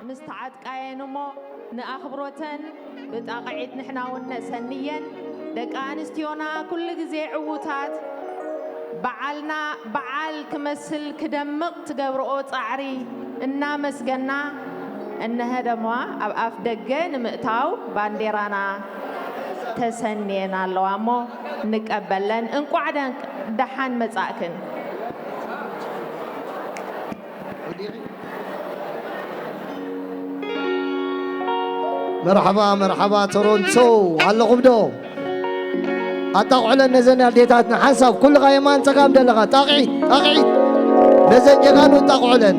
مستعد كاينمو نأخبروتن بتقعد نحنا ونسنيا دك أنستيونا كل جزء عوتات بعلنا بعل كمثل كدمق تجبرؤ تعري إننا مسجنا إن هذا ما أف دجن مقتاو بانديرانا تسنينا اللوامو نقبلن إنكو عدن دحان مزاكن مرحبا مرحبا تورونتو على غبدو أتقعد نزن ديتاتنا حسب كل غيمان تقام دلغا تقعد نزن جغانو تقعدن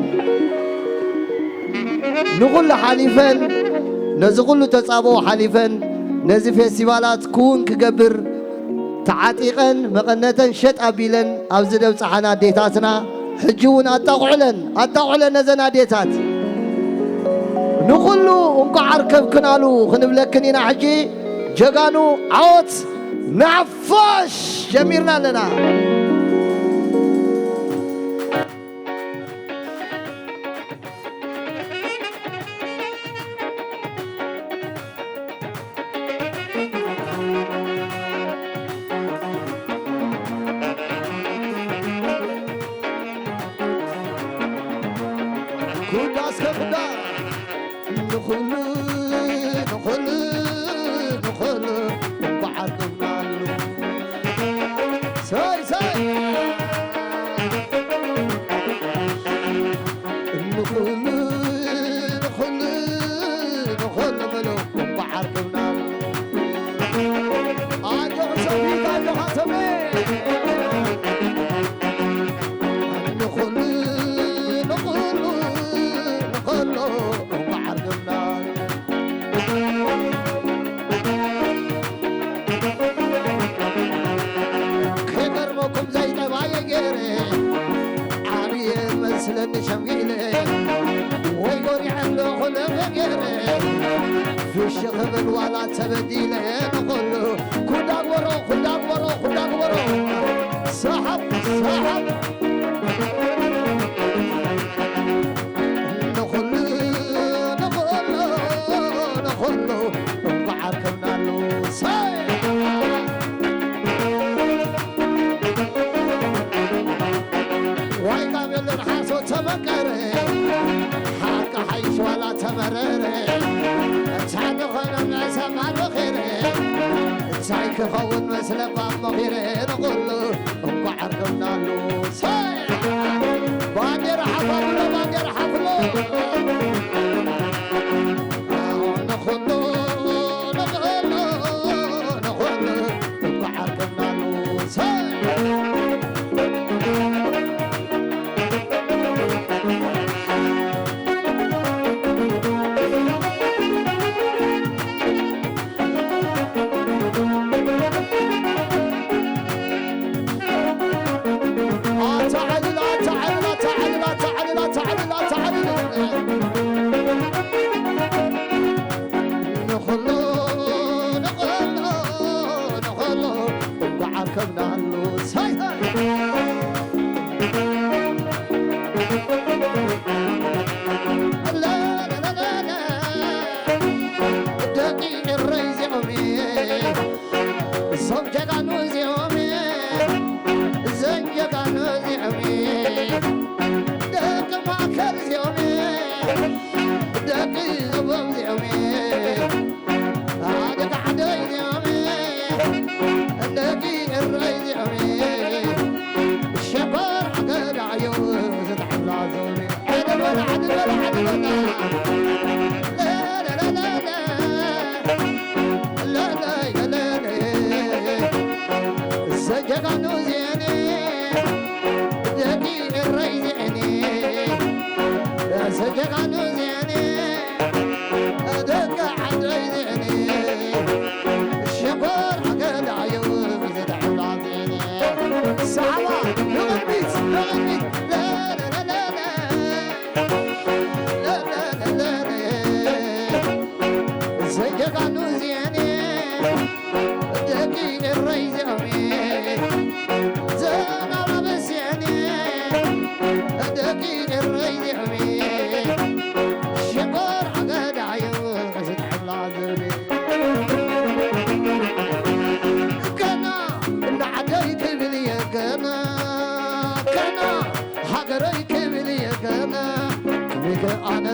نقول حليفا نزقول تصابو حليفا نزي فيستيفالات كون كجبر تعاتيقا مقنتا شت أبيلن أو زدو صحنا ديتاتنا حجون أتقعلن نزن ديتات نقول له انكو عركب كنالو خنبلكنينا حجي جغانو عوت نعفش جميرنا لنا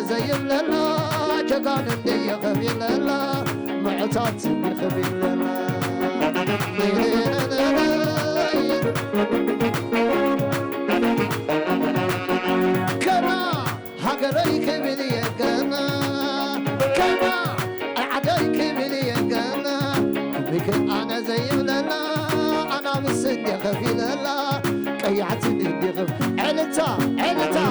زي لنا جقان اللي يخفي لنا معتات يخفي لنا كنا حقريك بلي كنا كنا عديك بلي كنا بك انا زي لنا انا مسني خفي لنا قيعتني دغف علتا علتا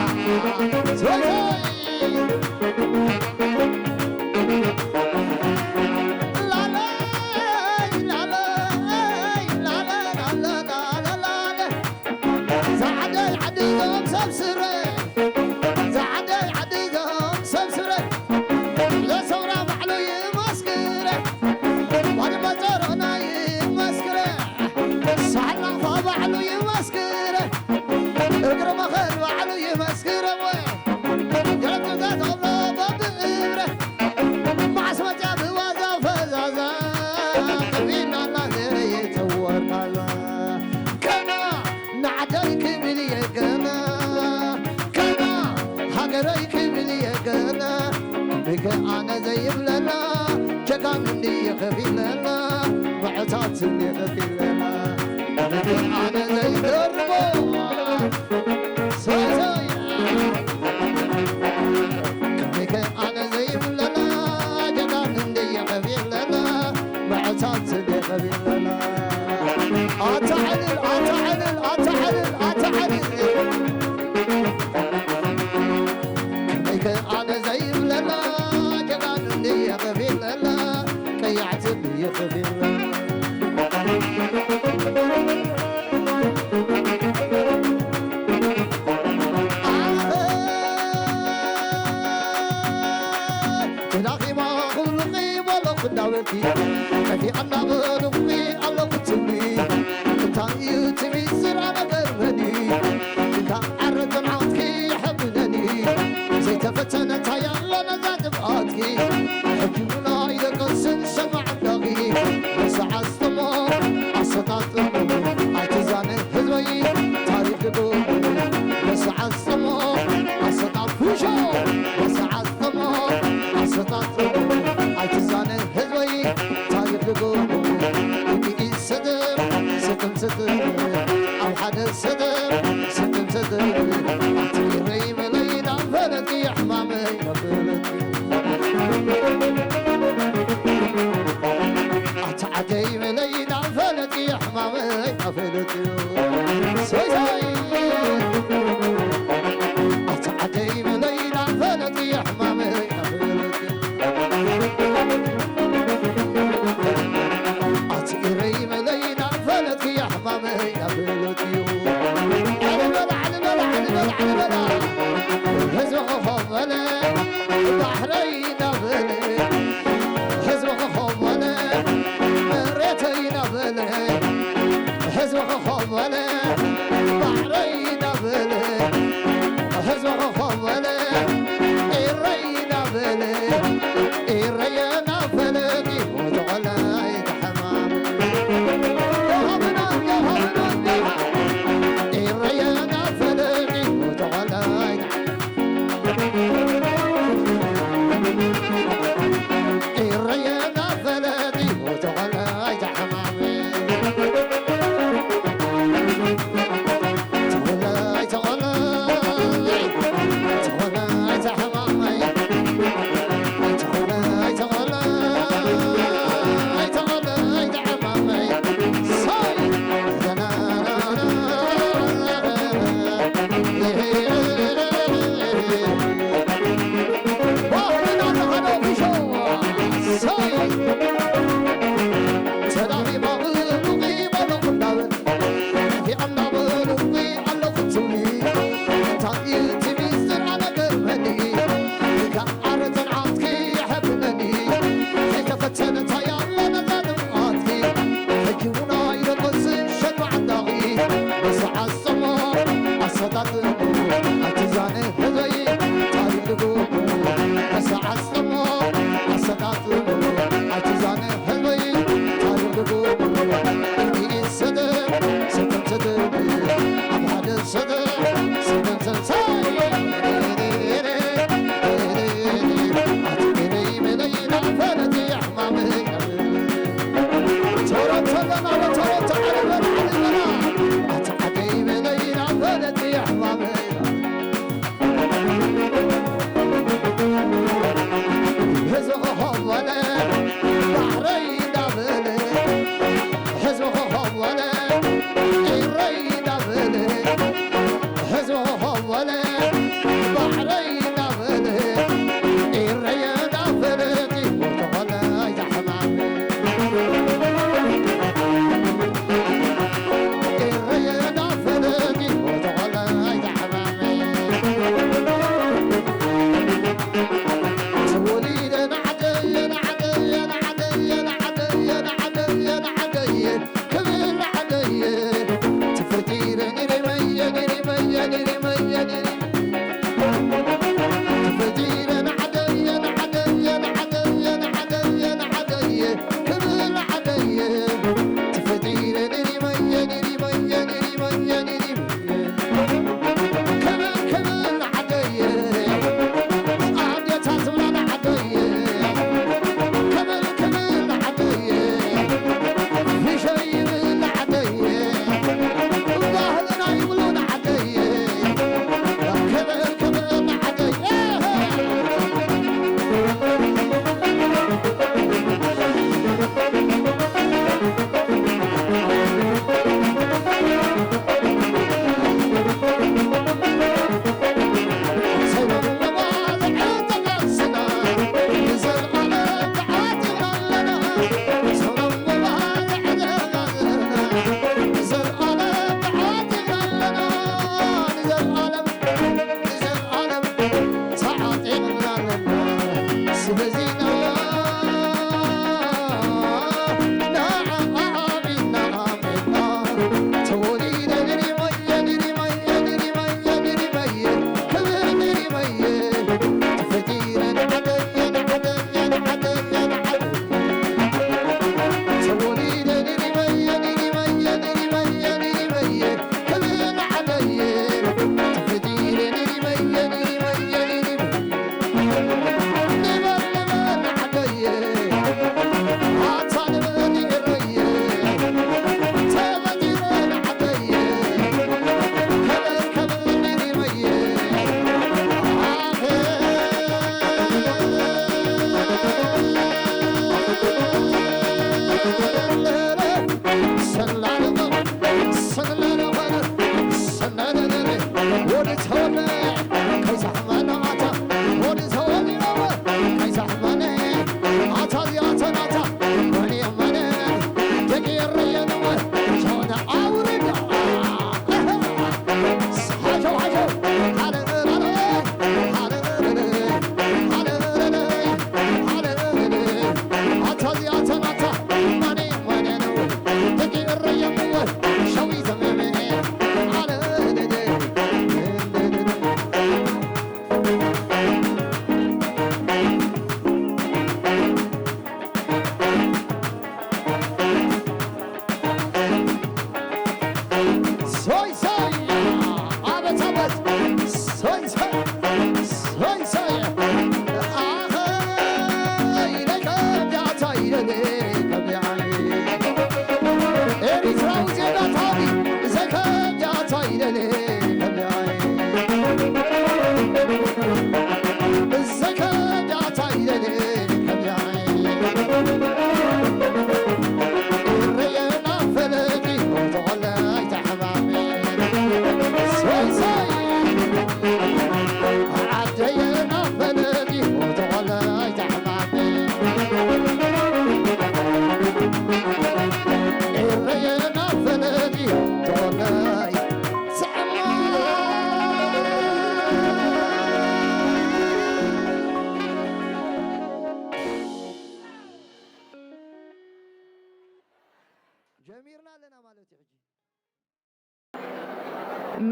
أنا زي لنا جقان اللي يخفي لنا معتات اللي يخفي لنا أنا زي دربو سوي أنا زي لنا جقان اللي يخفي لنا معتات اللي يخفي لنا أتعلل أتعلل أتعلل أتعلل أنا زي لنا يخفي لنا كيعتب يخفي لنا تلاقي ما خلقي ولا خداوتي كفي أنا غلقي على قتلي تايو تبي سرعة قربني كأرد معطكي حبنني زي تفتنت هيا لنا ذات بقاتكي حكمنا إذا قصد سمع دغي بس عصمه عصتاته اعتزان هزوي تاريخ دقوق بس عصمه عصتاته بس عصمه عصتاته اعتزان هزوي تاريخ دقوق وبيجي صدر ستم صدر أو حد صدر ستم صدر اعتبري ملينا فلتي حمامي فلتي أتعدي ملينا فلتي حمامي فلتي سوي سوي أتعدي ملينا فلتي حمامي فلتي أتعدي ملينا فلتي حمامي فلتي على بلا على بلا على بلا على بلا هزوخ فضلي بحرين بلي حزبك خبلي مريتين بلي حزبك خبلي بحرين بلي حزبك خبلي إرينا بلي إرينا بلي وجعلي حمام يا هبنا يا هبنا إرينا بلي وجعلي الريانا فلادي وتعالى حمامي تقول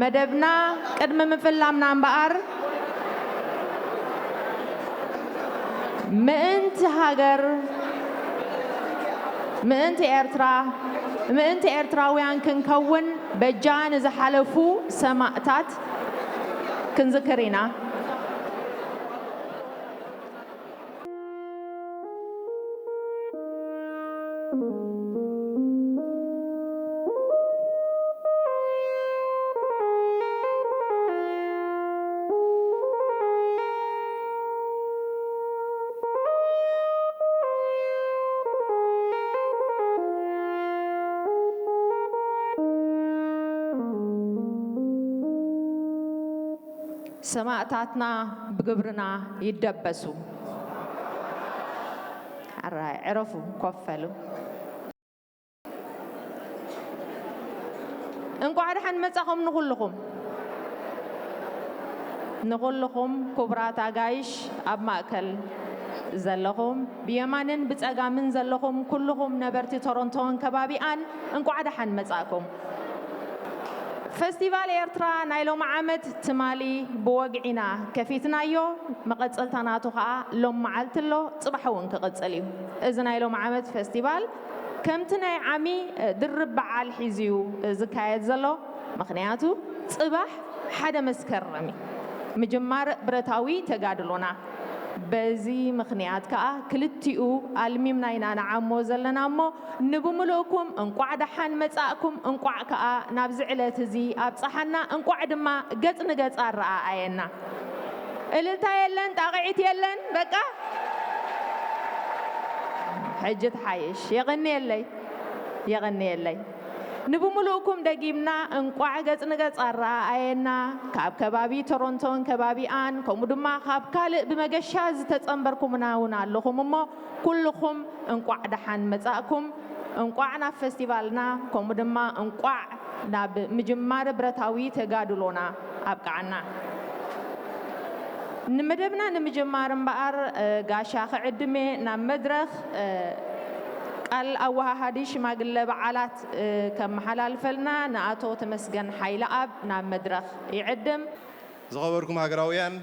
مدبنا قدم مفلامنا امبار مئنت هاجر مئنت إرتراويان كنكون بجان إذا حلفوا سماءتات كنذكرينا ሰማዕታትና ብግብርና ይደበሱ አራይ ዕረፉ ኮፈሉ እንኳዕ ደሓን መጻኹም ንኹልኹም ክቡራት ኣጋይሽ ኣብ ማእከል ዘለኹም ብየማንን ብጸጋምን ዘለኹም ኩልኹም ነበርቲ ቶሮንቶን ከባቢኣን እንኳዕ ደሓን መጻእኩም ፌስቲቫል ኤርትራ ናይ ሎሚ ዓመት ትማሊ ብወግዒና ከፊትናዮ መቐጸልታናቱ ከዓ ሎም መዓልቲ ኣሎ ጽባሕ እውን ክቕጽል እዩ እዚ ናይ ሎሚ ዓመት ፌስቲቫል ከምቲ ናይ ዓሚ ድርብ በዓል ሒዝዩ ዝካየድ ዘሎ ምኽንያቱ ጽባሕ ሓደ መስከረሚ ምጅማር ብረታዊ ተጋድሎና በዚ ምኽንያት ከዓ ክልቲኡ ኣልሚምና ኢና ንዓሞ ዘለና እሞ ንብምልእኩም እንቋዕ ደሓን መጻእኩም እንቋዕ ከዓ ናብዚ ዕለት እዚ ኣብፀሓና እንቋዕ ድማ ገጽ ንገጽ ኣረኣየና እልልታ የለን ጣቕዒት የለን በቃ ሕጂ ተሓይሽ የቐኒየለይ ንብምልእኩም ደጊምና እንቋዕ ገጽ ንገጽ ኣረኣየና ካብ ከባቢ ቶሮንቶን ከባቢኣን ከምኡ ድማ ካብ ካልእ ብመገሻ ዝተጸንበርኩምና እውን ኣለኹም እሞ ኩልኹም እንቋዕ ደሓን መጻእኩም እንቋዕ ናብ ፌስቲቫልና ከምኡ ድማ እንቋዕ ናብ ምጅማር ብረታዊ ተጋድሎና ኣብቅዓና ንመደብና ንምጅማር እምበኣር ጋሻ ክዕድሜ ናብ መድረኽ ቃል ኣወሃሃዲ ሽማግለ በዓላት ከመሓላልፈልና ንኣቶ ተመስገን ሓይለ ኣብ ናብ መድረኽ ይዕድም ዝኸበርኩም ሃገራውያን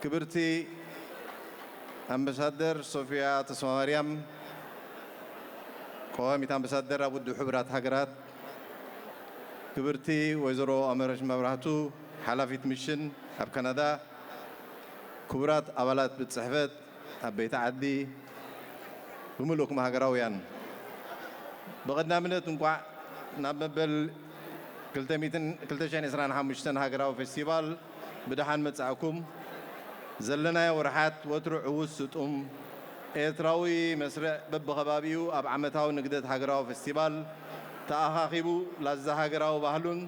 ክብርቲ ኣምባሳደር ሶፊያ ተስፋ ማርያም ቀዋሚት ኣምባሳደር ኣብ ውድብ ሕቡራት ሃገራት ክብርቲ ወይዘሮ ኣመረሽ መብራህቱ ሓላፊት ሚሽን ኣብ ካናዳ ክቡራት ኣባላት ብጽሕፈት ኣብ ቤተ ዓዲ ብምልእኩም ሃገራውያን ብቐዳምነት እንቋዕ ናብ መበል 225 ሃገራዊ ፌስቲቫል ብድሓን መጻእኩም ዘለናዮ ወርሓት ወትሩ ዕውስ ስጡም ኤርትራዊ መስርዕ በብኸባቢኡ ኣብ ዓመታዊ ንግደት ሃገራዊ ፌስቲቫል ተኣኻኺቡ ላዛ ሃገራዊ ባህሉን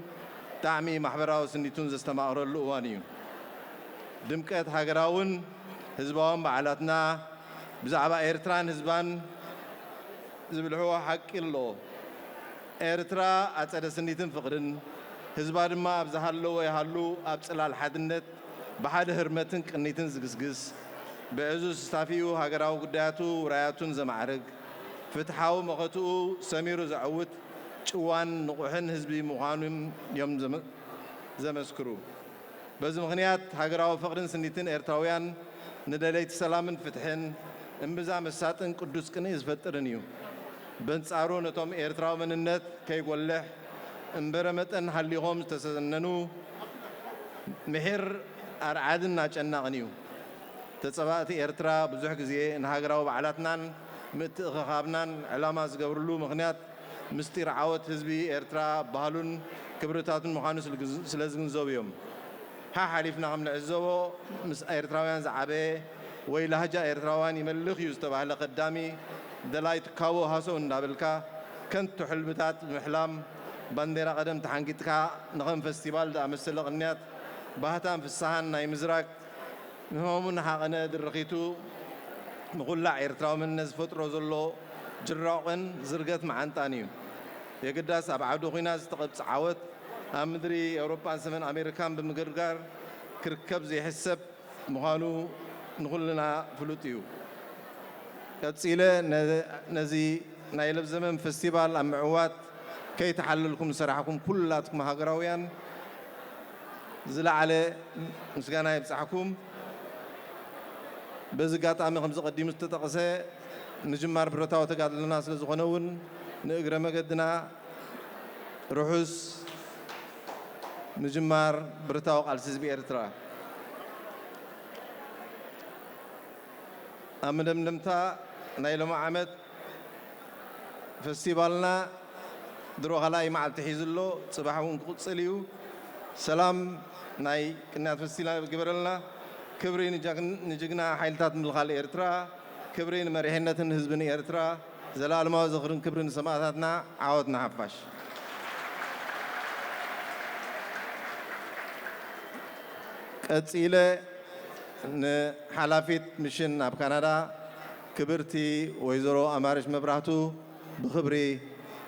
ጣዕሚ ማሕበራዊ ስኒቱን ዘስተማቕረሉ እዋን እዩ ድምቀት ሃገራውን ህዝባውን በዓላትና ብዛዕባ ኤርትራን ህዝባን ዝብልሕዎ ሓቂ ኣሎ ኤርትራ ኣጸደ ስኒትን ፍቕርን ህዝባ ድማ ኣብ ዝሃለዎ ይሃሉ ኣብ ጽላል ሓድነት ብሓደ ህርመትን ቅኒትን ዝግስግስ ብዕዙዝ ስታፊኡ ሃገራዊ ጉዳያቱ ውራያቱን ዘማዕርግ ፍትሓዊ መኸትኡ ሰሚሩ ዘዕውት ጭዋን ንቑሕን ህዝቢ ምዃኑም እዮም ዘመስክሩ በዚ ምኽንያት ሃገራዊ ፍቕርን ስኒትን ኤርትራውያን ንደለይቲ ሰላምን ፍትሕን እምብዛ መሳጥን ቅዱስ ቅንኢ ዝፈጥርን እዩ በንጻሩ ነቶም ኤርትራዊ መንነት ከይጐልሕ እምበረ መጠን ሃሊኾም ዝተሰነኑ ምሕር ኣርዓድን ኣጨናቕን እዩ ተጸባእቲ ኤርትራ ብዙሕ ግዜ ንሃገራዊ በዓላትናን ምትእኽኻብናን ዕላማ ዝገብርሉ ምኽንያት ምስጢር ዓወት ህዝቢ ኤርትራ ባህሉን ክብርታቱን ምዃኑ ስለ ዝግንዘቡ እዮም ሓሊፍና ከም ንዕዘቦ ምስ ኤርትራውያን ዝዓበየ ወይ ላህጃ ኤርትራውያን ይመልኽ እዩ ዝተባህለ ቀዳሚ ደላይ ትካቦ ሃሶ እንዳበልካ ከንቱ ሕልምታት ብምሕላም ባንዴራ ቀደም ተሓንጊጥካ ንኸም ፌስቲቫል ዝኣመሰለ ቅንያት ባህታን ፍሳሃን ናይ ምዝራቅ ንህሞሙን ሓቐነ ድርኺቱ ንኹላዕ ኤርትራዊ መንነት ዝፈጥሮ ዘሎ ጅራቕን ዝርገት መዓንጣን እዩ የግዳስ ኣብ ዓውዲ ኹናት ዝተቐብፅ ዓወት ኣብ ምድሪ ኤውሮፓን ሰሜን ኣሜሪካን ብምግርጋር ክርከብ ዘይሕሰብ ምዃኑ ንኹልና ፍሉጥ እዩ ቀፂለ ነዚ ናይ ለብ ዘመን ፌስቲቫል ኣብ ምዕዋት ከይተሓለልኩም ዝሰራሕኩም ኩላትኩም ሃገራውያን ዝለዓለ ምስጋና ይብፃሕኩም በዚ ጋጣሚ ከም ዝቐዲሙ ዝተጠቐሰ ምጅማር ብረታዊ ተጋድሎና ስለ ዝኾነ እውን ንእግረ መገድና ርሑስ ምጅማር ብረታዊ ቃልሲ ህዝቢ ኤርትራ ኣብ መደምደምታ ናይ ሎሚ ዓመት ፌስቲቫልና ድሮ ካልኣይ መዓልቲ ሒዙሎ ጽባሕ እውን ክቕፅል እዩ ሰላም ናይ ቅንያት ፌስቲቫል ግበረልና ክብሪ ንጅግና ሓይልታት ምልኻል ኤርትራ ክብሪ ንመሪሕነትን ህዝብን ኤርትራ ዘላለማዊ ዝኽርን ክብሪ ንሰማዕታትና ዓወትና ሓፋሽ قصيلة نحلافيت مشن أب كندا كبرتي ويزرو أمارش مبراتو بخبري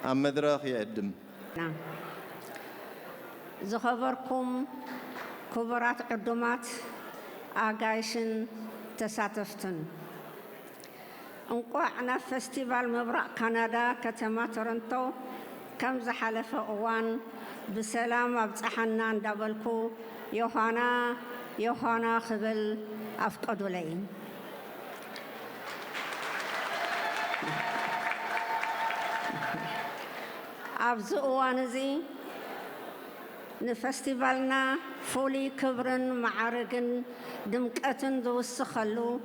أم مدرخ يقدم. نعم. زخبركم كبرات قدمات آغايشن تساتفتن. انقوعنا فستيفال مبرق كندا كتما تورنتو كم زحلف أوان بسلام أبصحنا ندبلكو يوحنا خبل أفقدوا لين. أبز أوانزي نفستيفالنا فولي كبرن معارقن دمكتن ذو السخلو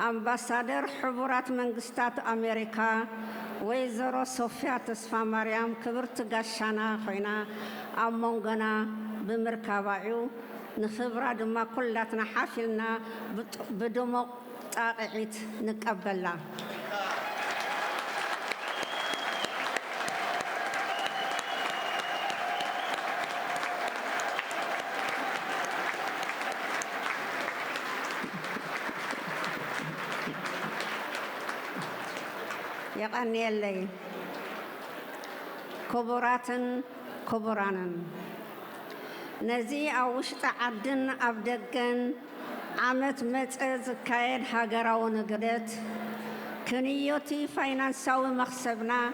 أمباسادر حبورات منغستات أمريكا ويزرو صوفيا تسفا مريم كبرت غشانا خوينا أمونغنا بمركبايو نخبرا دما كلاتنا حافلنا بدمو طاقعيت نقبلنا. يقني اللي كبرانا نزي أوشت عدن أبدقن عمت متأز كايد هاجراو نقدت كنيوتي فاينانساوي مخسبنا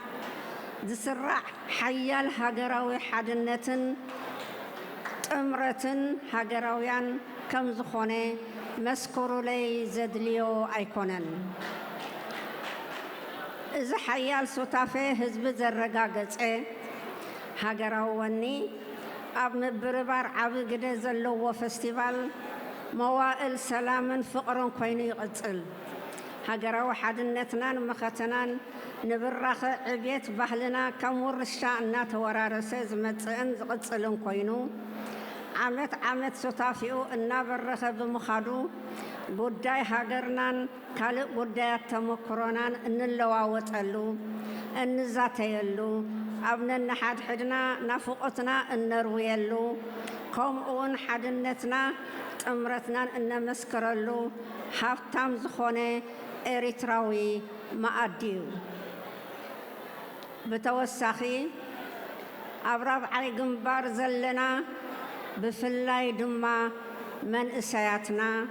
دسرع حيال هاجراوي حدنتن تمرتن هاجراويان كم زخوني مسكرو لي زدليو أيكونن إذا حيال سوتافي هزب زرقاقص هاجراواني أب مبربار عبي قده زلو فستيفال موائل سلام فقرن كويني يقصل هاجراو حدنتنا مختنان نبرخ عبيت بحلنا كم ورشا النات ورارسة زمتسئن زقصلن كوينو عمت سوتافيو إنا برخ بمخادو قداي هاجرنان كالق قداي تمكرونان إن اللواوت قلو إن زاتيلو أبنا نحد حدنا نفقتنا إن نرويلو قوم أون حدنتنا تمرتنا إن مسكرلو حفتام زخوني إريتراوي ما أديو بتوسخي أبراب علي جنبار زلنا بفلاي دما من إسياتنا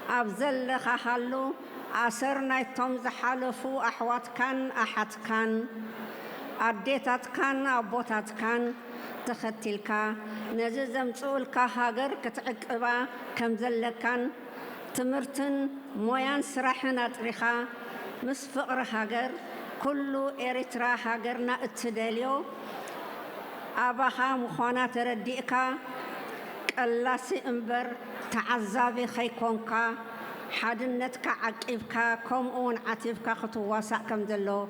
أبزل خحلو أسرنا يتم زحلفو أحوات كان أحد كان أديتات كان أبوتات كان تختلكا نززم تقولك هاجر كتعقبا كم زلكان تمرتن مويان سراحنا تريخا مس فقر هاجر كله إريترا هاجرنا اتداليو أباها مخانا ترديكا قلاسي انبر تعذابي خيكونكا حدنتك عقيبكا كم اون عتيبكا خطواسا كم دلو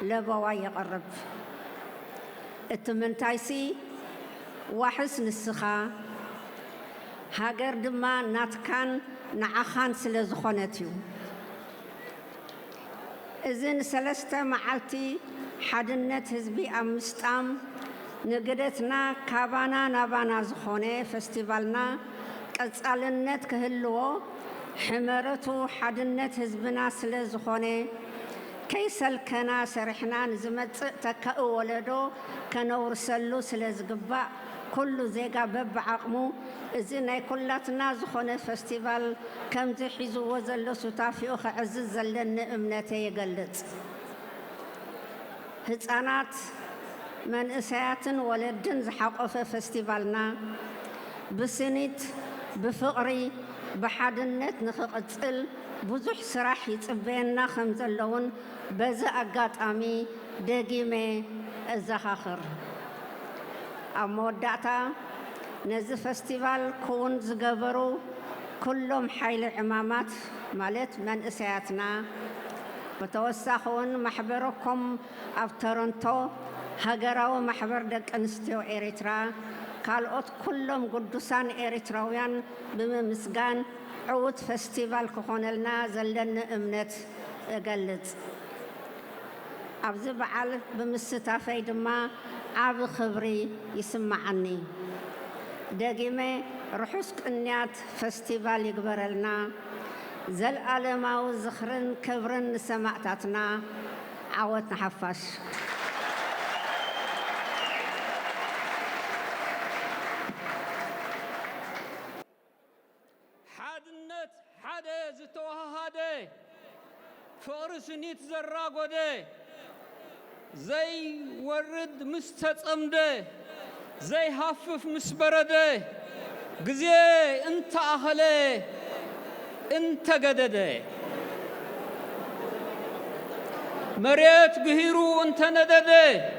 لبوا يقرب التمنتايسي وحس نسخا هاجر دما ناتكان نعخان سلزخونتيو إذن سلسته معلتي حدنت هزبي أمستام نقدتنا كابانا نابانا زخوني فستيفالنا قصالنت كهلو حمرتو حدنت هزبنا سلا زخوني كيسل كنا سرحنا نزمت تكأ ولدو كنور سلو سلا زقبا كل زيقا بب عقمو إذن كلاتنا زخوني فستيفال كم زحيزو وزلو ستافيو خعزز زلن امنتي يقلت هتانات من إسياتن ولدن زحقف فستيفالنا بسنيت بفقري بحدنت نخقصل بزح سراح يصبينا خمزلون بز أقاطامي دقيمي الزخاخر أموداتا نزي فستيفال كون زقبرو كلهم حيل عمامات مالت من إسياتنا بتوسخون محبركم أف تورنتو هاجراو محبر دق انستيو إريترا كالوت كلهم قدوسان إريتراويان بمسجان عود فستيفال كخونلنا زلن امنت قلت أبزب على بمستافي دما عاب خبري يسمعني دقيمة رحوس قنيات فستيفال يقبرلنا زلالماو زخرن كبرن سماعتاتنا عوتنا حفاش حادنت حدا زتوهاده فرسنيت زراغوده زي ورد مستتصمده زي هافف مسبرده غزي انت اهله انت قدده مريت قهيرو انت ندده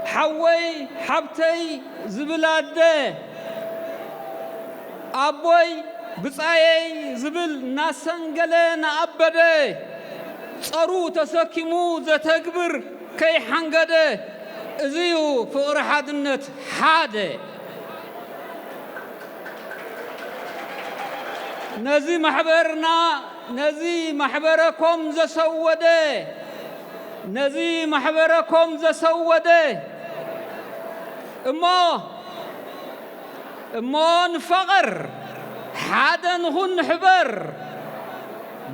حوي حبتي زبلاده ابوي بصاي زبل ناسنجله نعبده صرو تسكيمو زتكبر كي حنقده ازيو فقر حادنت حاده نزي محبرنا نزي محبركم زسوده نزي محبركم زسوده اما نفقر حدا نهن حبر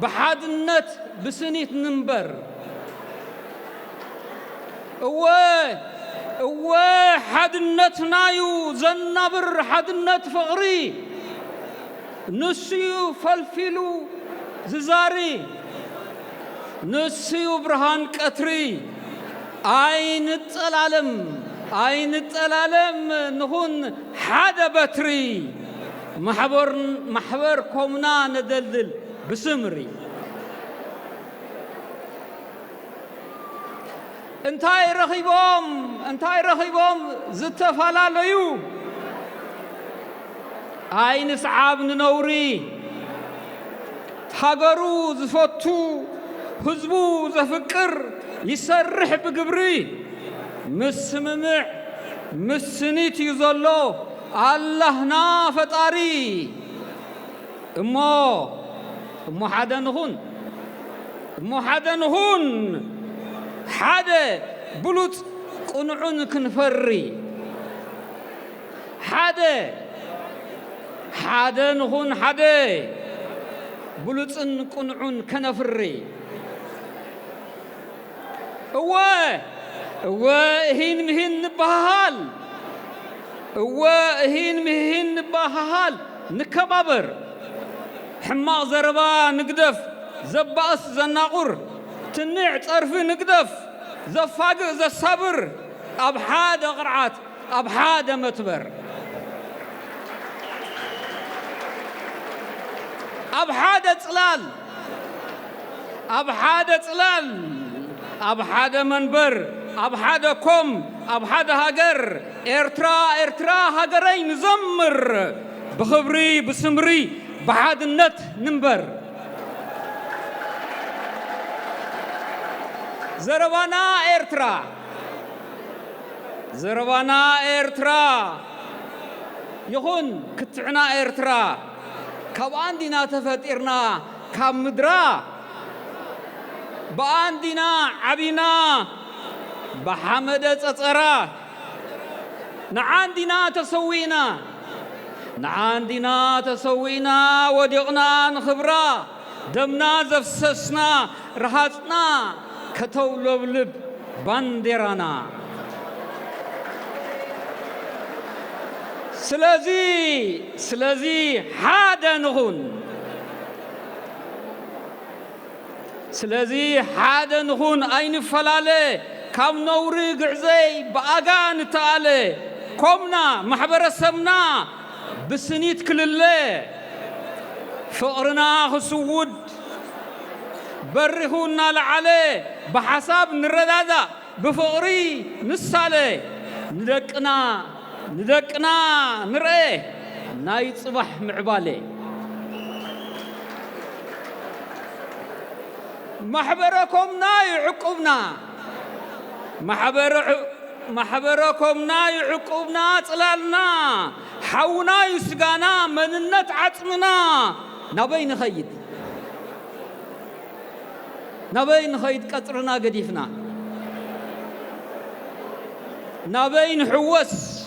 بحادنت بسنيت ننبر هو حدنت نايو زنبر حدنت فقري نسيو فلفلو ززاري نسيو برهان قطري عين التلالم نهون حدا بتري محبر كومنا ندلدل بسمري انتاي رخيبهم زتفالاليو عين صعاب نوري هاجرو زفتو حزبو زفكر يسرح بقبري مسممع مسنيت يزلو اللهنا فطاري امو حدا نهون حدا بلوت قنعون كنفري حدا نهون حدا بلوت قنعون كنفري هو هين مهين نبهال نكبابر حماق زربا نقدف زباس زناقر تنع طرف نقدف زفاق زصبر أبحاد قرعات أبحاد متبر أبحاد طلال أبحاد منبر أبحاد كوم أبحاد هاجر إرترا هاجرين زمر بخبري بسمري بحاد النت نمبر زربانا إرترا يخون كتعنا إرترا كاب عندنا تفتيرنا كاب مدرا بأندنا عبينا بحمد تطرا نعندنا تسوينا ودقنا نخبرا دمنا زفسسنا رهاتنا كتولب لب بانديرانا سلازي حادا نخون أين فلالي كم نوري قعزي بأغان تالي كمنا محبر سمنا بسنيت كل اللي فقرنا خسود برهونا لعلي بحساب نردادا بفقري نسالي ندقنا نرأي ناي صبح معبالي محبركم ناي عقوبنا محبركم ناي عقوبنا طلالنا حونا يسقانا مننت عطمنا نبي نخيد قطرنا قديفنا نبي نحوس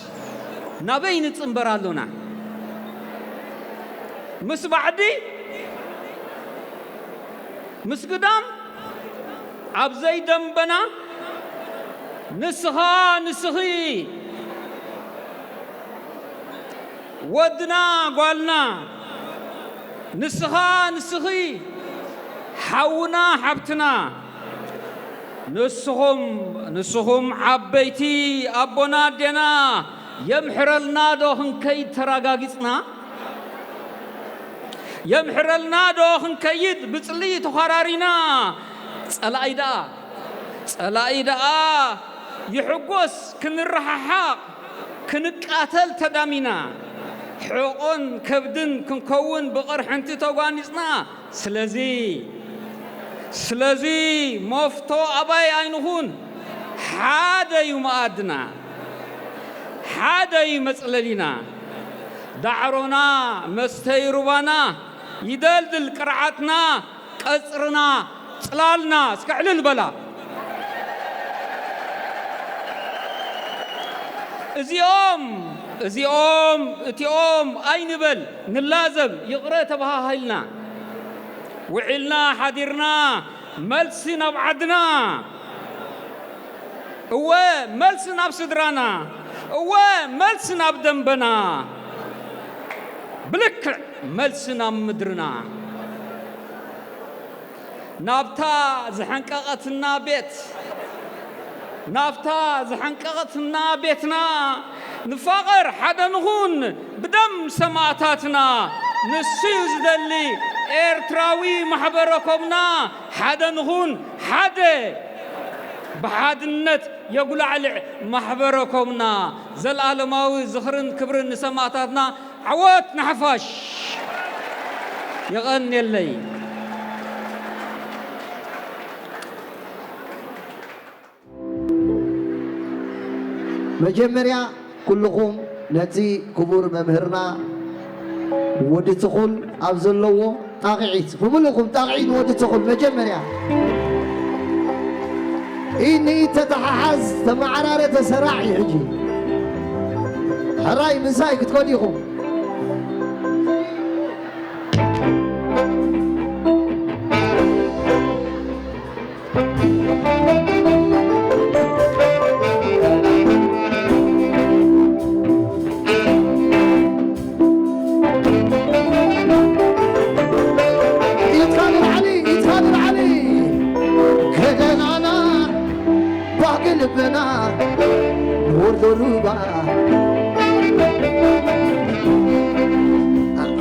نبي نتصنبرالونا مس بعدي مس قدام عبزي دنبنا نسخا نسخي ودنا قالنا نسخا نسخي حونا حبتنا نسخم عبيتي أبونا دينا يمحرلنا دوهن كيد تراغاقصنا يمحرلنا دوهن كيد بصلي تخرارينا صلايدا يحقوس كنرححاق كنقاتل تدامينا حقون كبدن كنكون بقرح انت توغانيسنا سلازي مفتو أباي أينهون حادا يمادنا حادا يمسللنا دعرونا مستيربانا يدلدل قرعتنا قصرنا صلالنا سكعل البلا اتيوم أين بل نلازم يقرأ تبها هايلنا وعلنا حديرنا ملسنا بعدنا هو ملسنا بصدرانا هو ملسنا بدنبنا بلك ملسنا مدرنا نابتا زحنققتنا بيت نافتا زحنققتنا بيتنا نفقر حدا نهون بدم سماعتاتنا نسيز دلي إرتراوي محبركمنا حدا نهون حدا بحادنت يقول على محبركمنا زل عالماوي زخرن كبرن سماعتاتنا عوات نحفاش يغني اللي مجمريا كلكم نتي كبور ممهرنا ودي تقول أبزلوا تاقعيت فملكم تاقعين ودي تقول مجمريا إني تتححز تمعرارة سراعي عجي حراي من سايك تقوليكم ورضروبا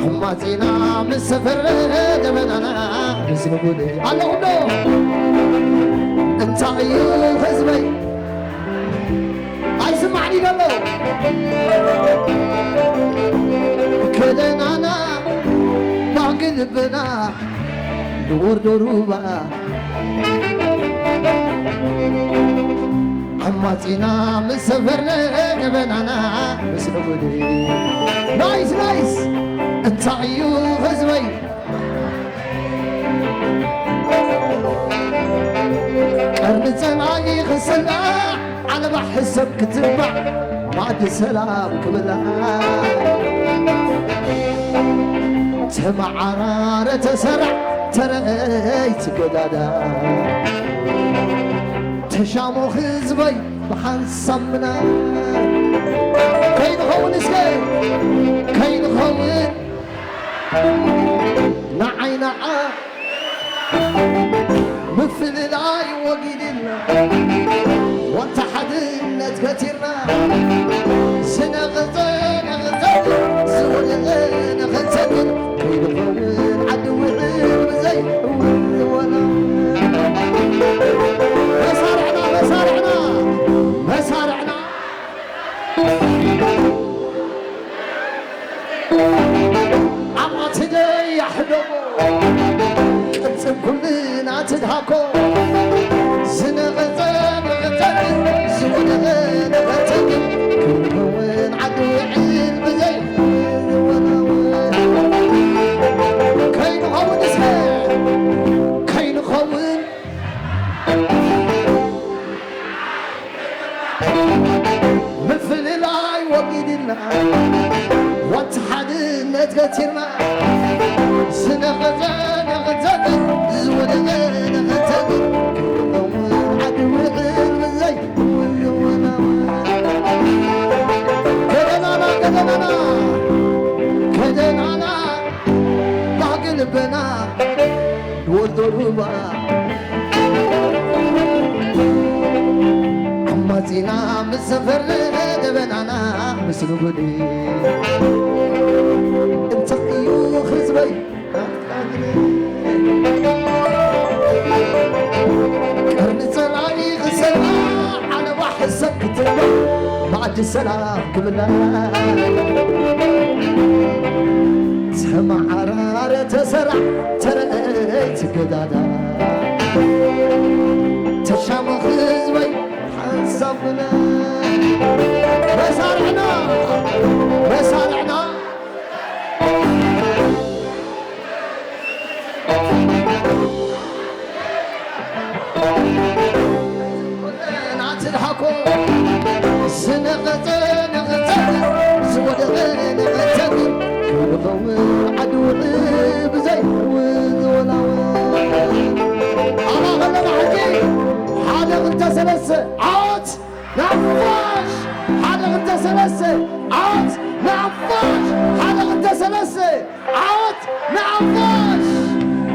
حماتينا من سفر دمنا بسنبودي الله نو انت عيو حزبي اي سمعني قالو كدنانا باقلبنا وردروبا حماتينا من سفرنا جبنانا بسنبودي نايس انت عيو حزبي قرن زناي خسنا على بحسب كتبع بعد سلام كبلا تمعرارة تسرع ترأيت قدادا تشامو خزبي بحنصمنا كين خون اسكي كين خون نعينا مثل العاي وقيدنا وانت حدنا تكترنا سنغزين سولغين غنسدر كين خون عدو علم زي ولا مسارعنا عما تدي يحلمو قسم كلنا تدهكو زنغزن غتن زودغن غتن كلهون عدو علم زي كين خون اسمه كين خون مثل العاي وقيدنا واتحدنا عمت كتيرنا سنغزة نغزة زودنا نغزة عدو غير زي كدنا باقلبنا والضربة عمتنا مسافر دبنانا مسلوبني انت ايوه خزبي قرن صلاني غسلنا على واحد سكت بعد السلام قبلنا سمع عرارة تسرع ترأيت قدادا تشامخ زبي حنصفنا مسارعنا كلنا تضحكوا سنغزة زودنا نغزة عدو بزي أنا غلنا حكي حاجة انت سلسة عوت نعفاش حاجة انت سلسة عوت نعفاش حاجة انت سلسة عوت نعفاش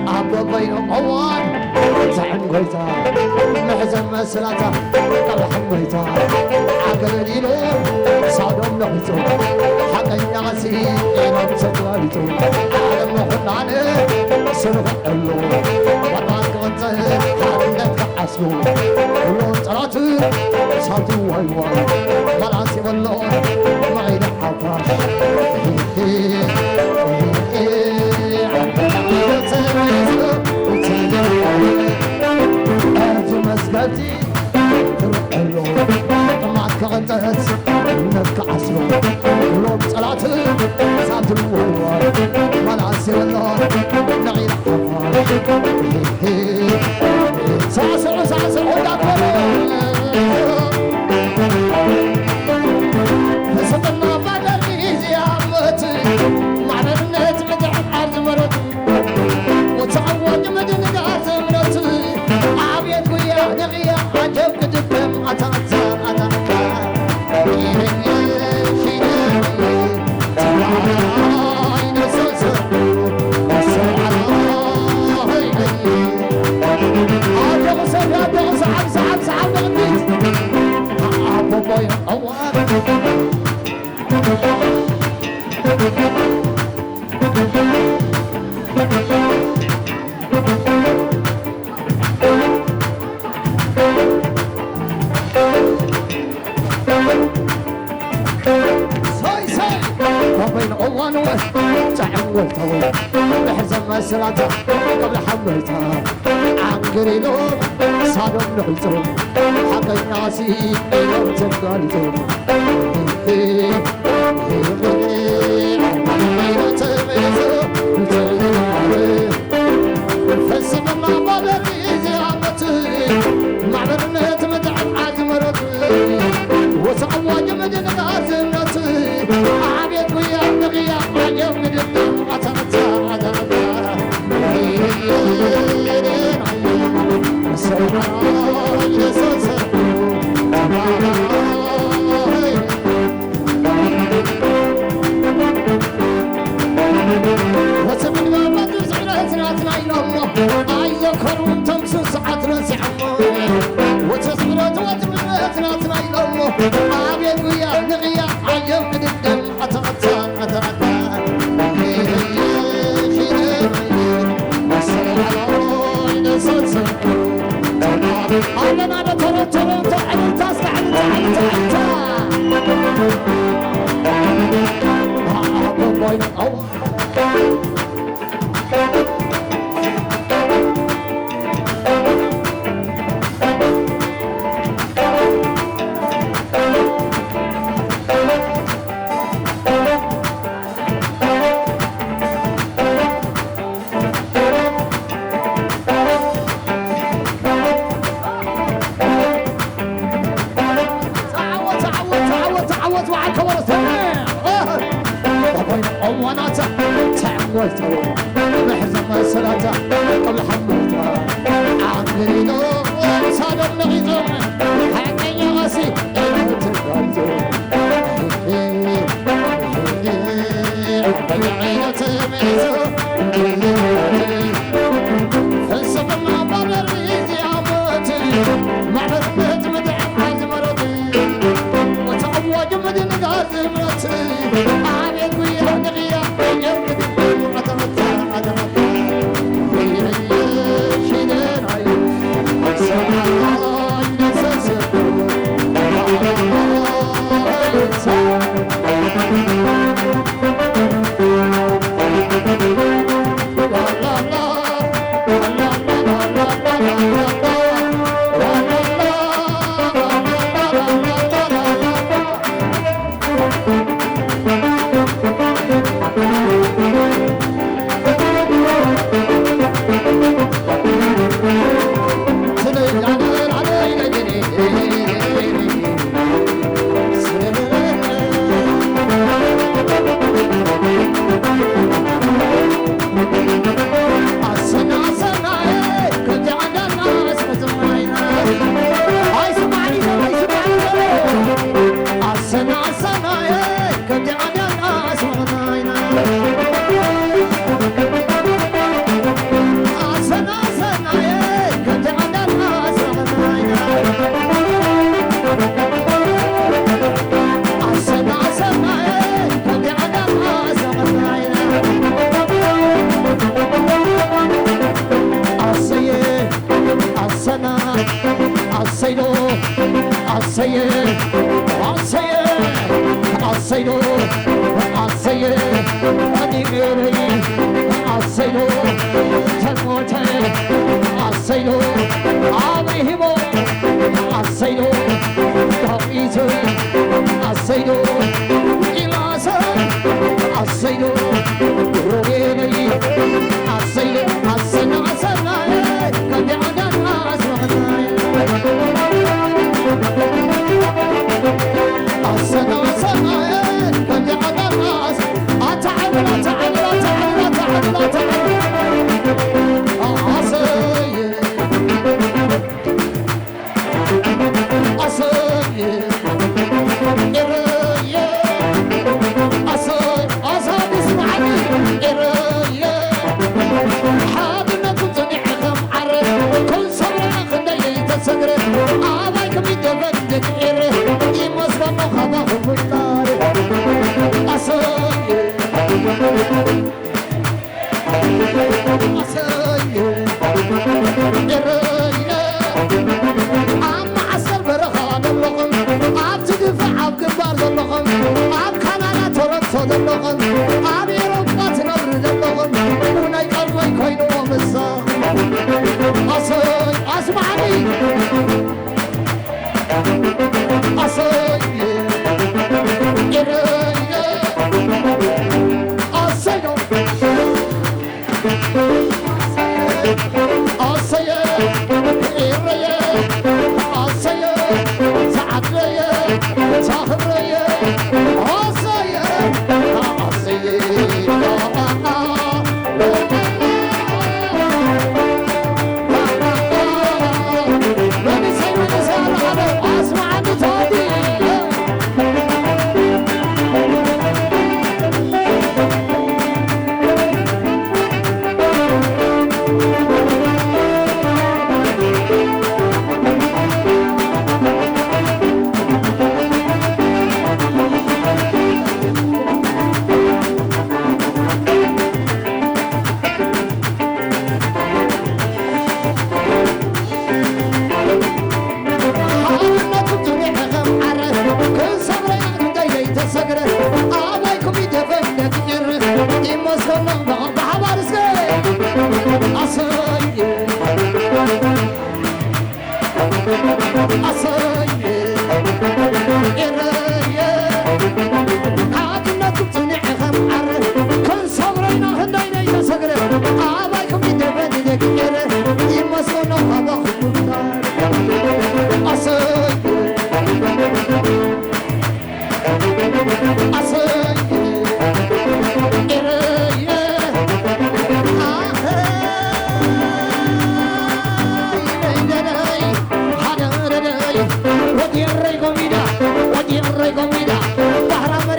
عبا بين أوان زعن قيتا محزن مسلاتا طلع حميتا عقل دينور صادم نغيتو حق الناسي إيران سكواليتو عالم وحناني سنغ اللو وطاق غنزه حالنك عسلو كلون طلاتو صادو وايوان ملاسي والله معين حفاش مسكتي ترقلو معك غنزهت نك عسلو كلهم صلاة ساعة الوهوار ملعسي والله نغير حفار ساسر وداك فسطنا فدري زيامتي معنى النت مدعب عرض مرض وتعود مدن قاعد مرتي عبيت ويا نغيا عجب قدام أتعزى مسلاتا قبل حميتها عن قريلو صادم نغيتو حق الناسي يوم تبقاليتو فسقنا بلدي زيامتي معبرنا تمدعب عزمرتي وتعواج مدن غازمتي عبيت ويا نغيا عجب مدن تعوت معك ورثة وين أواناته حمرته محزم السلاطة قبل حمرته عاملينو صادم نغيزون حقين يا غاسي إنه تفايزو بالعينة تميزو فلسف ما برر ريزي عموتي معرفة مدعي حاز مرضي وتعوج مدن غازمتي عامل ويا نغيا يمد عدمتها عدمتها شيدين عيو سمعي نسسر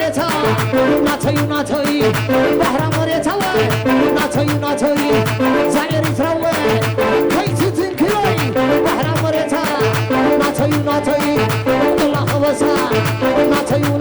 مريتا ناتوي بحر مريتا ناتوي زعير تروي كيت تنكلي بحر مريتا ناتوي الله خبصا ناتوي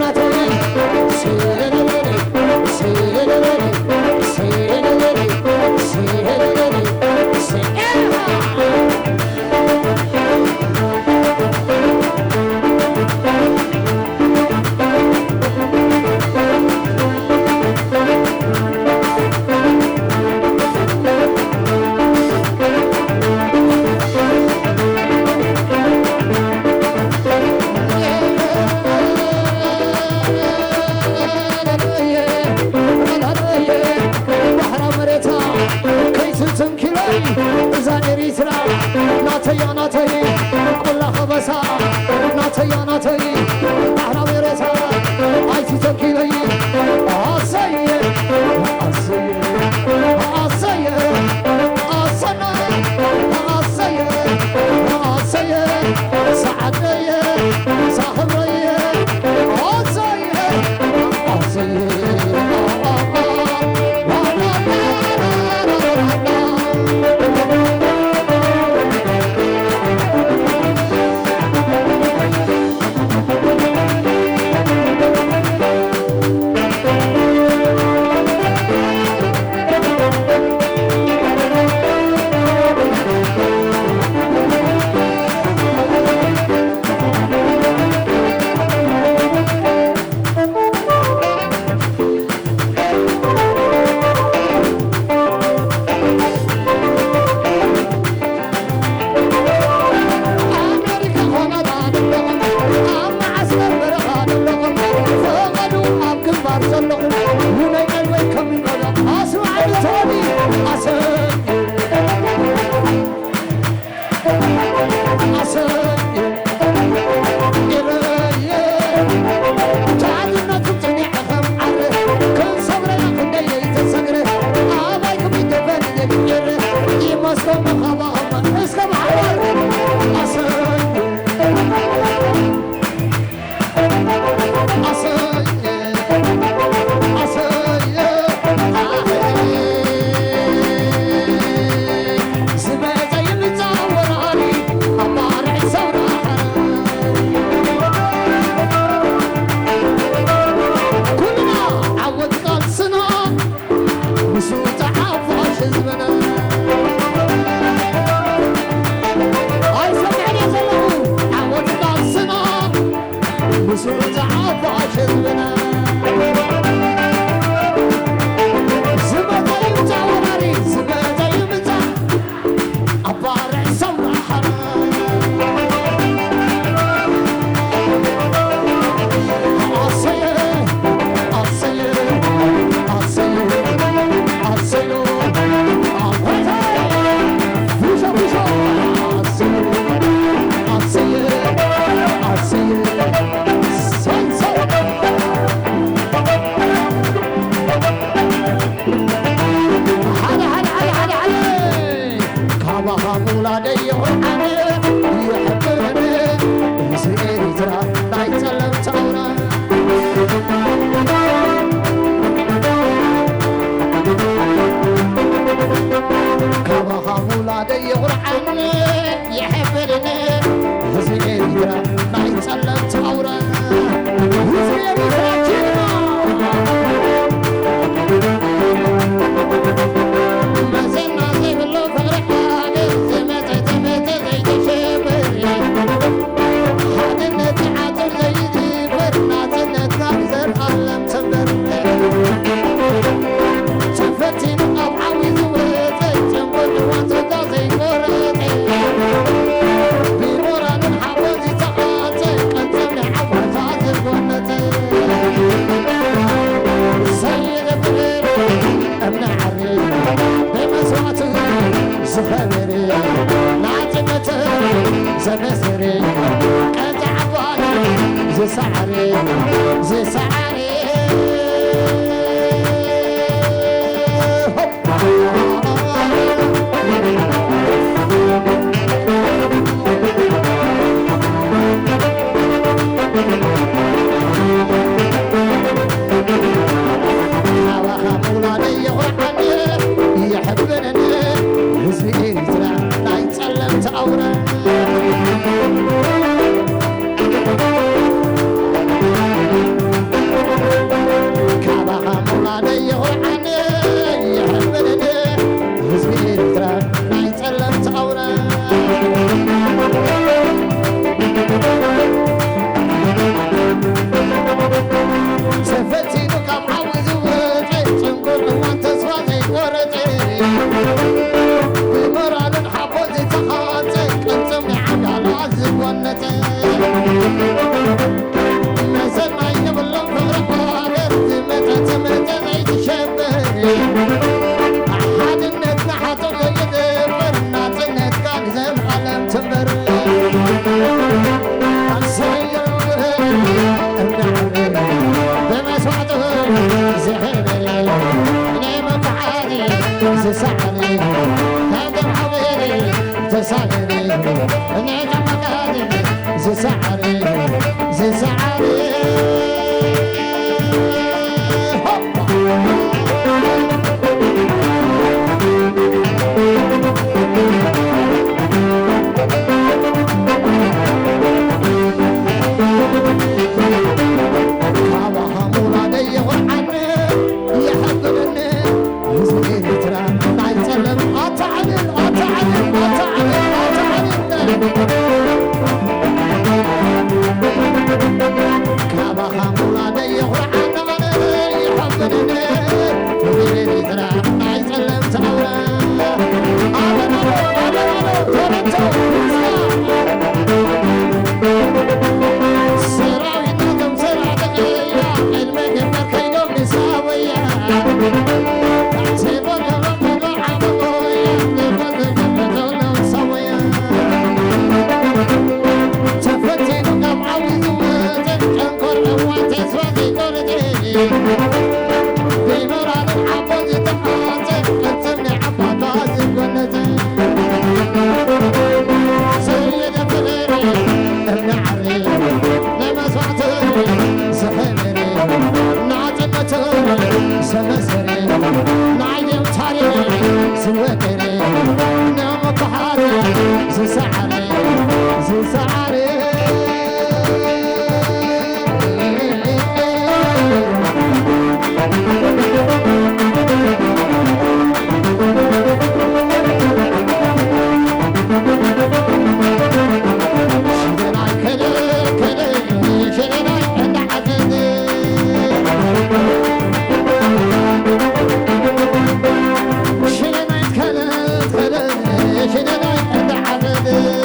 شنو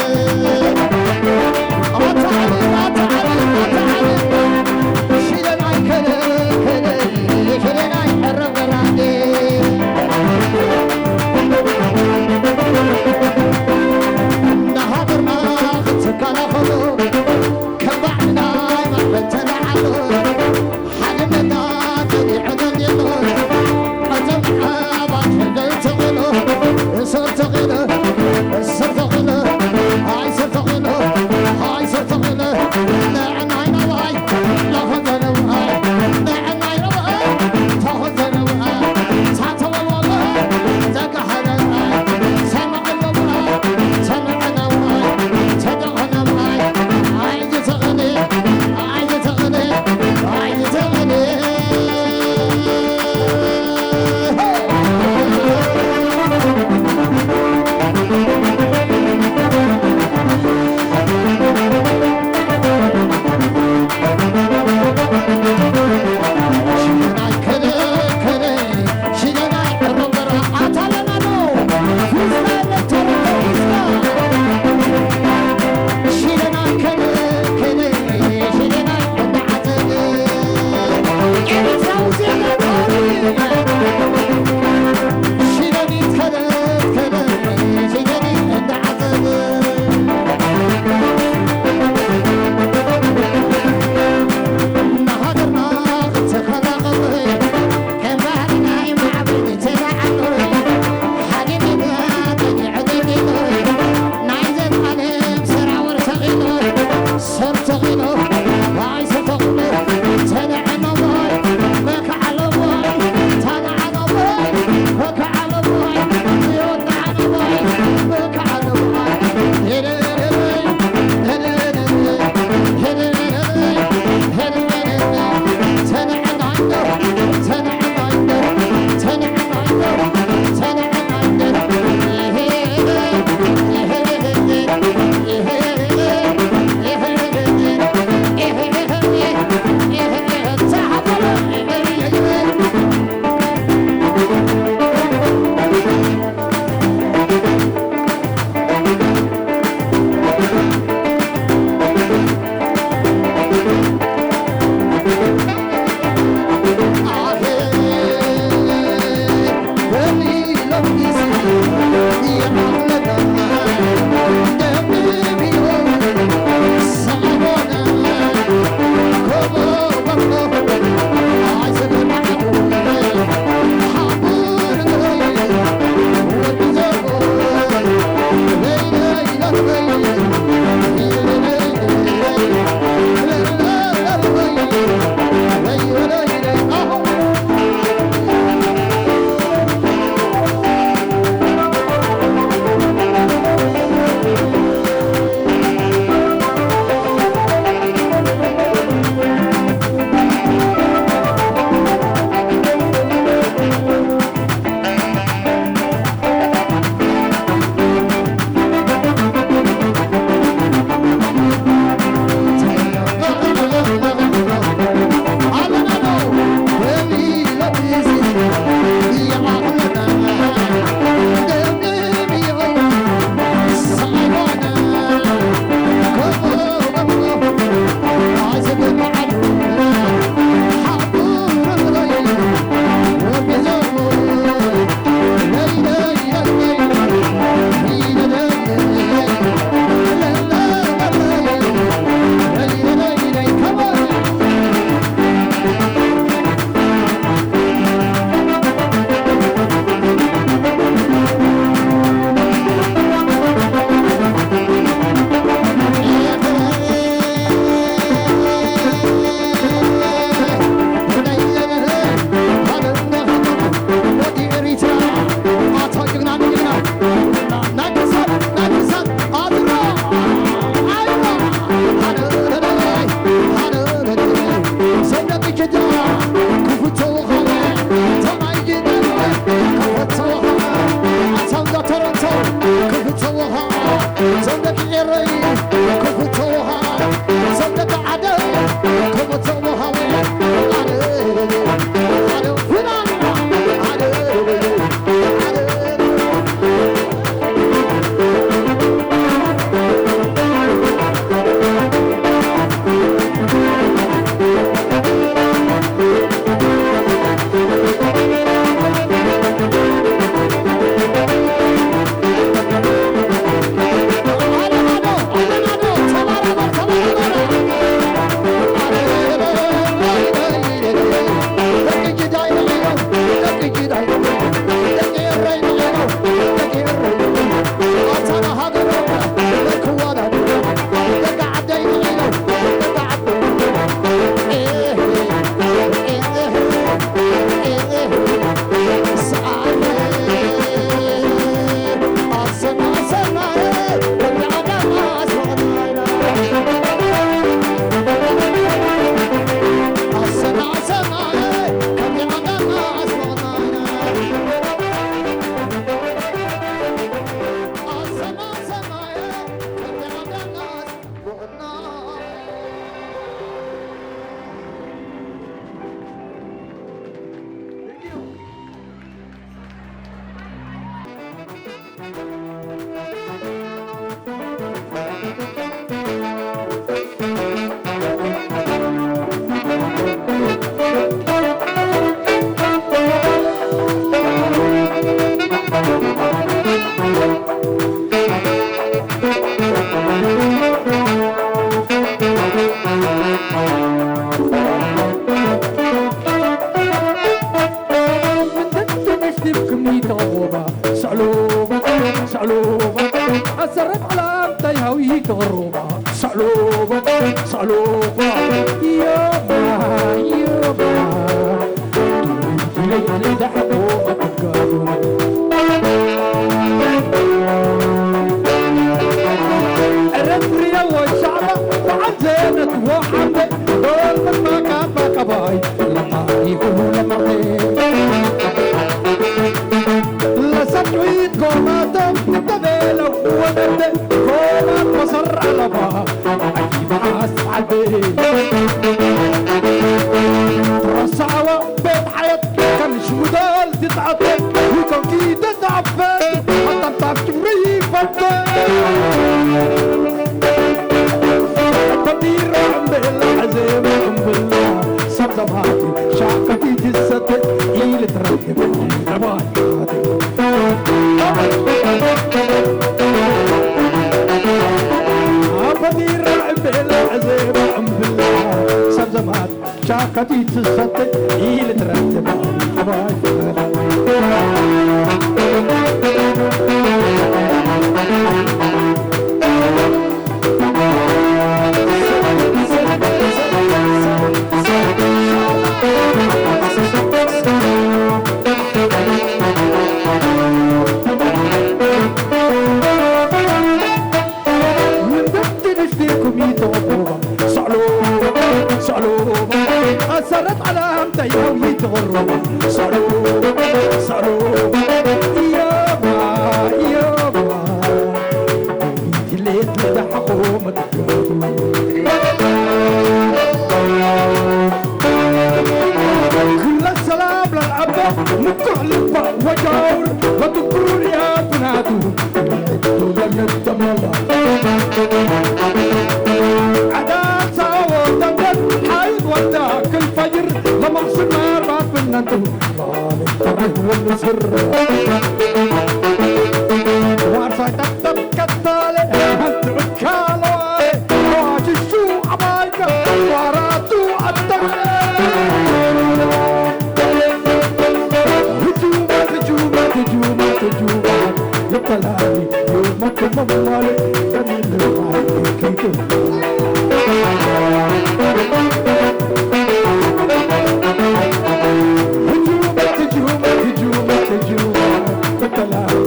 Hujuma,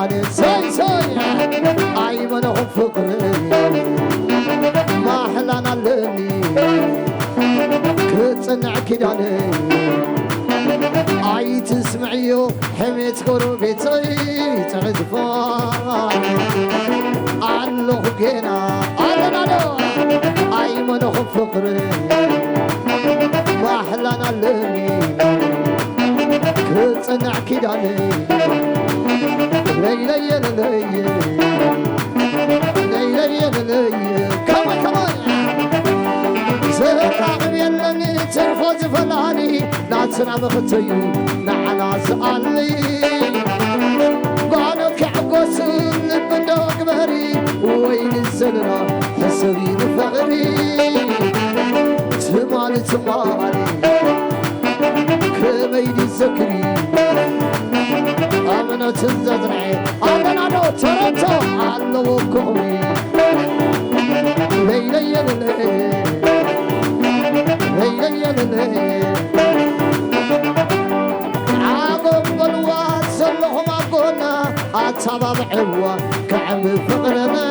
علي سوي سوي أيمن فقري ما حلانا لني كتصنع كداني أي تسمعيو حميت قربتي تعزفان علو حقنا علو أيمن فقري ما حلانا لني كتصنع كداني لي لي لي لي لي كمان كمان زهقان يلني ترفض فلاني ناتنا مختيو نعنا سألي قالوا كعقوس لبدو قبري وين السنرة حسبين فغري تمالي تمالي كميدي سكري أمنا تزدرعي أمنا نو ترنتو علو كومي ليلي ليلي ليلي عاقب بالواد سلهم أقولنا أتبع عوا كعم فقرنا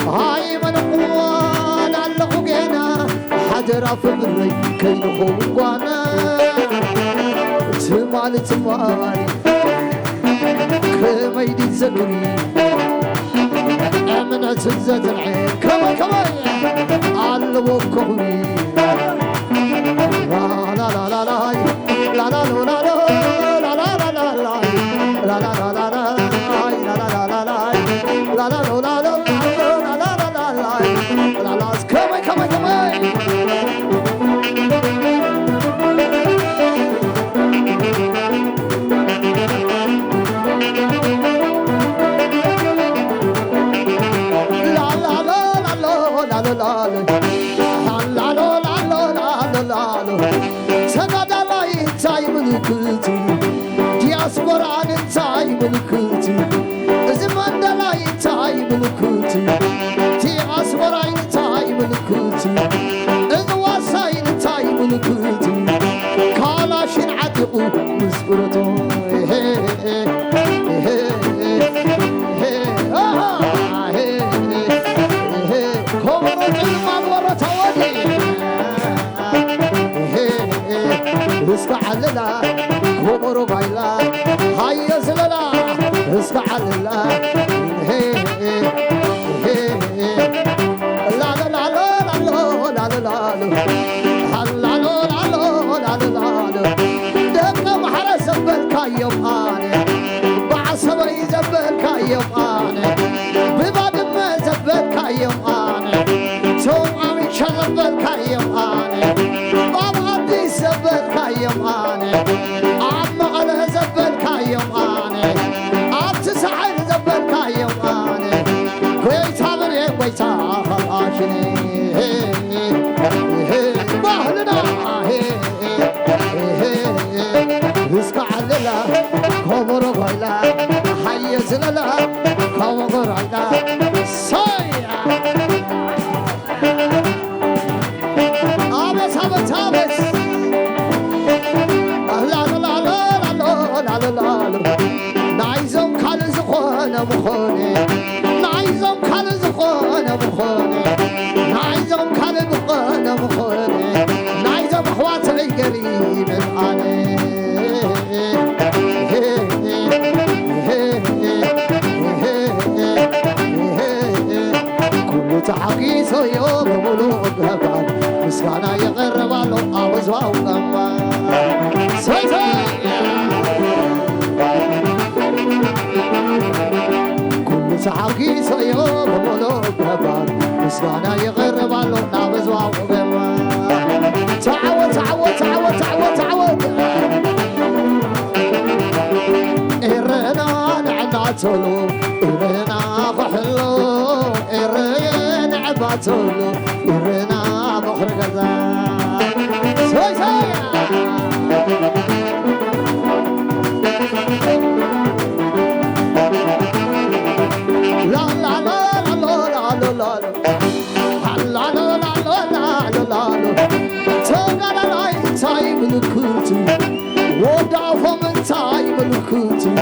هاي من قوان اللقوقنا حجر فقري كي نخوقنا تمالي تمالي كميدي زقري أمنة تزد العين كمان كمان علو كومي لا لا لا لا لا لا لا لا لا لا لا لا لا لا لا لا لا لا لا كمان كمان كمان diaspora እንታይ ምልክት እዚ መንደላ እንታይ ምልክት diaspora እንታይ ምልክት እዚ ዋሳይ እንታይ ምልክት ካላሽን ዓጢቁ ምስብረቶ ኮበሮችን ማግበረታ ወዲ እስከ ዓለላ كوبرو بايلا هيا زللا اسمع لله لا لا لا لا لا لا لا لا دق محرس بالكايوم انا بعصبي زبالكايوم انا بباب ما زبالكايوم انا توم عمي شغل بالكايوم انا بابا عبدي زبالكايوم انا زبالكايوم انا ابتسعد زبالكايوم انا كويتا بني كويتا خلاشني باهلنا اسكع للا كوبرو بايلا حيز للا كوبرو بايلا سايا ابس ابس ابس نعيزم كل زخونة مخونة نعيزم كل زخونة مخونة نعيزم كل زخونة مخونة نعيزم أخواتي قريب عليه كل تعقيس يوم ملوك هبان مسكانا يقرب له أبز وأوقما سويتي سحاقي سيوم ملوك هبان مسكانا يغرب على نابز وعوبما تعود تعود تعود تعود تعود إرنا نعناتلو إرنا بحلو إرنا عباتلو إرنا بخرق سوي سوي لا لا لا لا لا لا لا لا لا لا لا لا تقال لاي تاي ملكوتي ودافع من تاي ملكوتي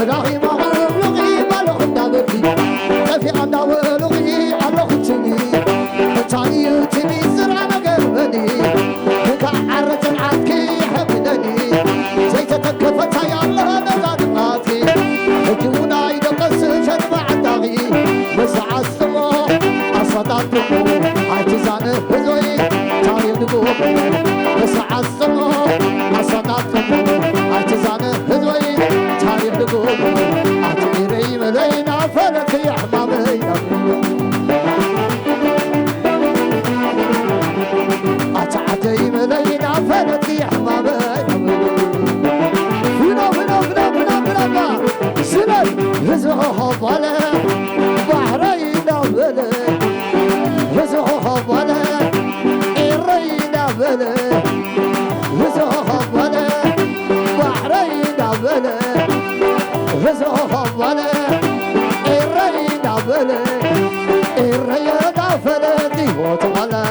مداخي مغلقي مالخ دابتي كفي عنداولقي الله تني تاني تني سرعنا قلبني كنت عرت عدكي حبدني زي تتكفت يا الله نزادقاتي هجونا يدقس شرب عداغي بس عصمو أصداتكو عجزانه هزوي تاني نقوم بس عصمو أصداتكو عجزانه هزوي تاني نقوم أعتبري ملينا فلك يا حمامي أتعدي ملينا فلك يا حمامي فينا سنن هزوها بلا بحرينا بلا هزوها بلا إيرينا بلا هزوها بلا بحرينا بلا هزوها بلا إيرينا بلا إيرينا فلتي وطبلا